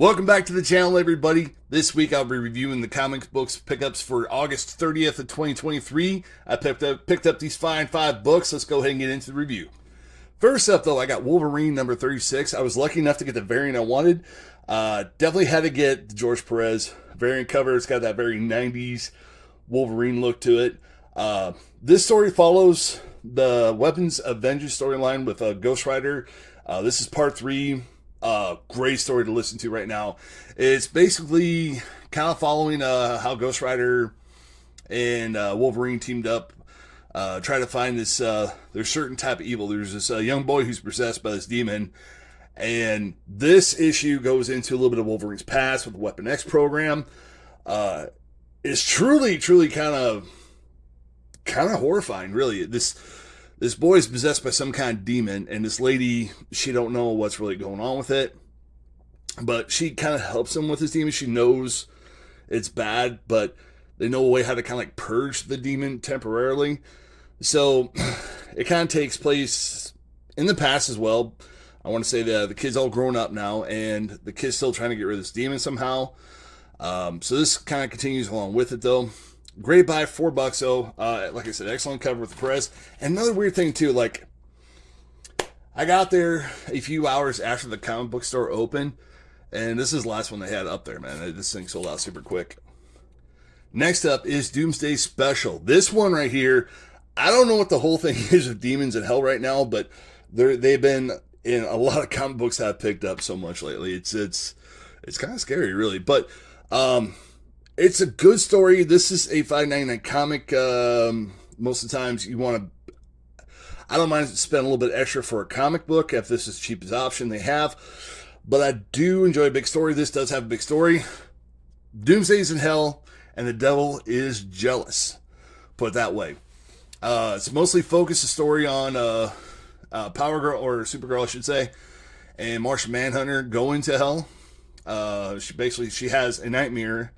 Welcome back to the channel, everybody. This week I'll be reviewing the comics books pickups for August 30th of 2023. I picked up these fine 5 books. Let's go ahead and get into the review. First up, though, I got Wolverine number 36. I was lucky enough to get the variant I wanted. Definitely had to get the George Perez variant cover. It's got that very 90s Wolverine look to it. This story follows the Weapons Avengers storyline with Ghost Rider. This is part 3. Great story to listen to right now. It's basically kind of following how Ghost Rider and Wolverine teamed up, try to find this. There's certain type of evil. There's this young boy who's possessed by this demon, and this issue goes into a little bit of Wolverine's past with the Weapon X program. It's truly kind of horrifying, really. This boy is possessed by some kind of demon, and this lady, she don't know what's really going on with it, but she kind of helps him with his demon. She knows it's bad, but they know a way how to kind of like purge the demon temporarily. So it kind of takes place in the past as well. I want to say that the kid's all grown up now, and the kid's still trying to get rid of this demon somehow. So this kind of continues along with it, though. Great buy, $4 though. Like I said, excellent cover with the press. And another weird thing too, like I got there a few hours after the comic book store opened, and this is the last one they had up there, man. This thing sold out super quick. Next up is Doomsday Special. This one right here, I don't know what the whole thing is with demons in hell right now, but they've been in a lot of comic books that I've picked up so much lately. It's kind of scary, really, but it's a good story. This is a $5.99 comic. Most of the times you want to, I don't mind spending a little bit extra for a comic book if this is the cheapest option they have. But I do enjoy a big story. This does have a big story. Doomsday's in hell, and the devil is jealous. Put it that way. It's mostly focused the story on Power Girl, or Supergirl, I should say, and Martian Manhunter going to hell. She has a nightmare.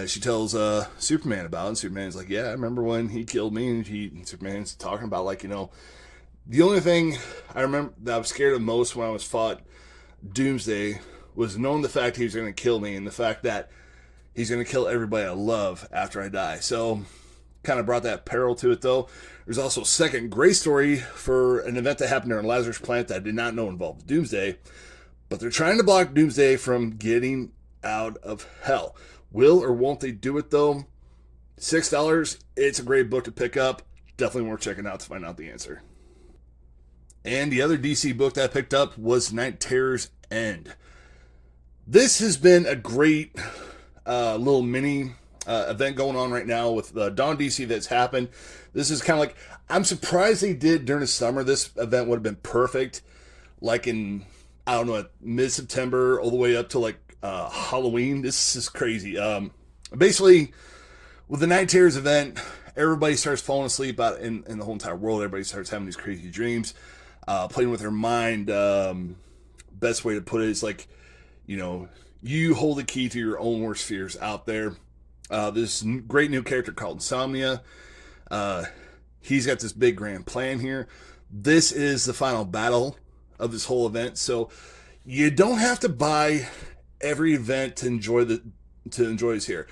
She tells Superman about it, and Superman's like, yeah, I remember when he killed me, and Superman's talking about, like, you know, the only thing I remember that I was scared of most when I was fought Doomsday was knowing the fact he was going to kill me, and the fact that he's going to kill everybody I love after I die. So, kind of brought that peril to it, though. There's also a second great story for an event that happened there on Lazarus Planet that I did not know involved Doomsday, but they're trying to block Doomsday from getting out of hell. Will or won't they do it, though? $6. It's a great book to pick up. Definitely worth checking out to find out the answer. And the other DC book that I picked up was Night Terror's End. This has been a great little mini event going on right now with Dawn DC that's happened. This is kind of like, I'm surprised they did during the summer. This event would have been perfect. Like in, I don't know, mid-September all the way up to like Halloween. This is crazy. Basically, with the Night Terrors event, everybody starts falling asleep out in the whole entire world. Everybody starts having these crazy dreams, playing with their mind. Best way to put it is like, you know, you hold the key to your own worst fears out there. This great new character called Insomnia. He's got this big grand plan here. This is the final battle of this whole event, so you don't have to buy every event to enjoy this here.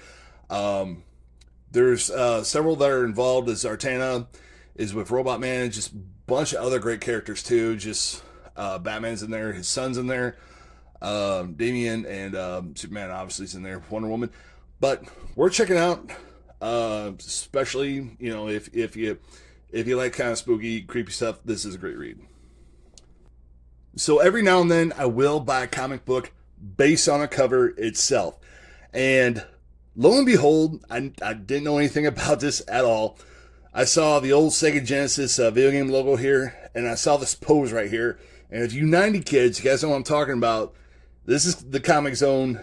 There's several that are involved. As Zatanna is with Robot Man, and just a bunch of other great characters too. Just Batman's in there, his son's in there, Damian, and Superman obviously is in there, Wonder Woman. But we're checking out, especially, you know, if you like kind of spooky, creepy stuff. This is a great read. So every now and then I will buy a comic book based on a cover itself. And lo and behold, I didn't know anything about this at all. I saw the old Sega Genesis video game logo here, and I saw this pose right here. And if you 90 kids, you guys know what I'm talking about, this is the Comic Zone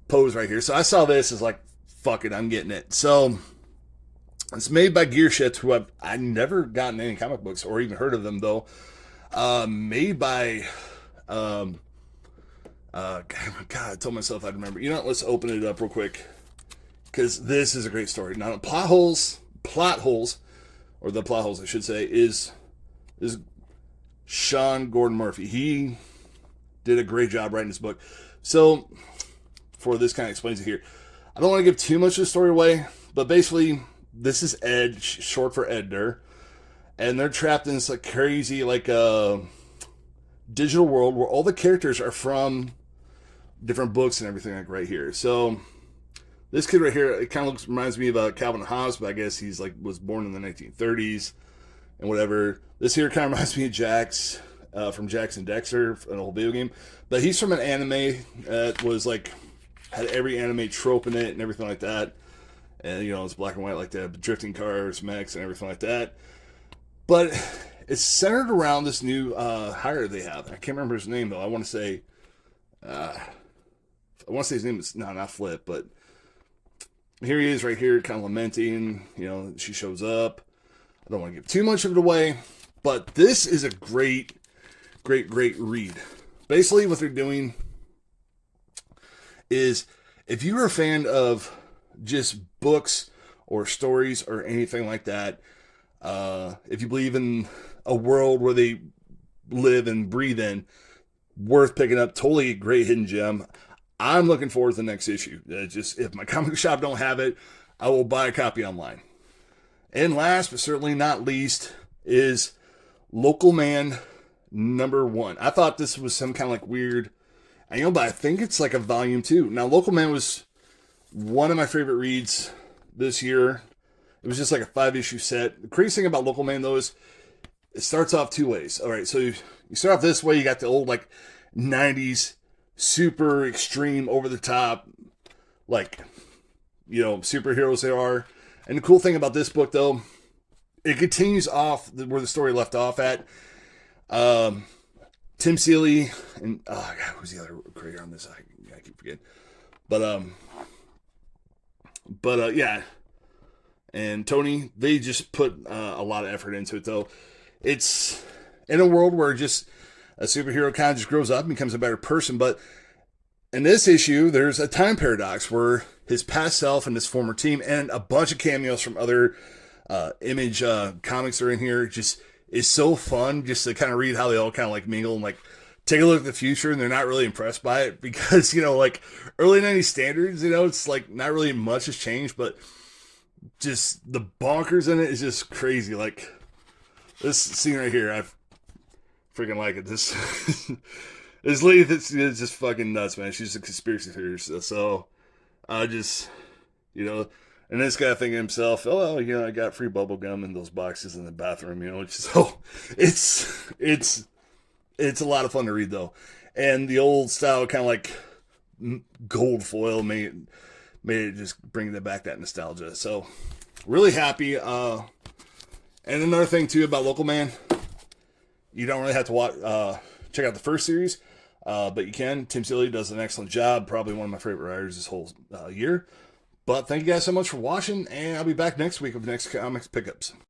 pose right here. So I saw this as like, fuck it, I'm getting it. So it's made by Gearshift, who I've never gotten any comic books or even heard of them, though. Made by God, I told myself I'd remember. You know what? Let's open it up real quick, because this is a great story. Now, the plot holes, or the plot holes, I should say, is Sean Gordon Murphy. He did a great job writing this book. So, for this kind of explains it here. I don't want to give too much of the story away, but basically, this is Ed, short for Edgar, and they're trapped in this like crazy like digital world where all the characters are from different books and everything like right here. So this kid right here, it kind of reminds me of Calvin Hobbes, but I guess he's like was born in the 1930s and whatever. This here kind of reminds me of Jax from Jax and Dexter, an old video game, but he's from an anime that was like had every anime trope in it and everything like that. And, you know, it's black and white like that, drifting cars, mechs, and everything like that. But it's centered around this new hire they have. I can't remember his name, though. I want to say his name is, no, not Flip, but here he is right here, kind of lamenting. You know, she shows up. I don't want to give too much of it away, but this is a great read. Basically, what they're doing is if you're a fan of just books or stories or anything like that, if you believe in a world where they live and breathe in, worth picking up. Totally a great hidden gem. I'm looking forward to the next issue. Just if my comic shop don't have it, I will buy a copy online. And last but certainly not least is Local Man #1. I thought this was some kind of like weird, but I think it's like a volume 2. Now, Local Man was one of my favorite reads this year. It was just like a 5-issue set. The crazy thing about Local Man, though, is it starts off two ways. All right, so you start off this way. You got the old like 90s super extreme over the top, like, you know, superheroes they are. And the cool thing about this book, though, it continues off where the story left off at. Tim Seeley and oh god, who's the other creator on this? I keep forgetting. But yeah, and Tony, they just put a lot of effort into it. Though it's in a world where just a superhero kind of just grows up and becomes a better person. But in this issue, there's a time paradox where his past self and his former team and a bunch of cameos from other Image comics are in here. Just is so fun just to kind of read how they all kind of like mingle and like take a look at the future, and they're not really impressed by it because, you know, like early 90s standards, you know, it's like not really much has changed, but just the bonkers in it is just crazy. Like this scene right here, I freaking like it. This this lady that's is just fucking nuts, man. She's a conspiracy theorist. So I just, you know, and this guy thinking to himself, oh, well, you know, I got free bubble gum in those boxes in the bathroom, you know. So it's a lot of fun to read, though. And the old style kind of like gold foil made it just bring it back, that nostalgia. So really happy. And another thing too about Local Man, you don't really have to watch check out the first series, but you can. Tim Seeley does an excellent job. Probably one of my favorite writers this whole year. But thank you guys so much for watching, and I'll be back next week with next comics pickups.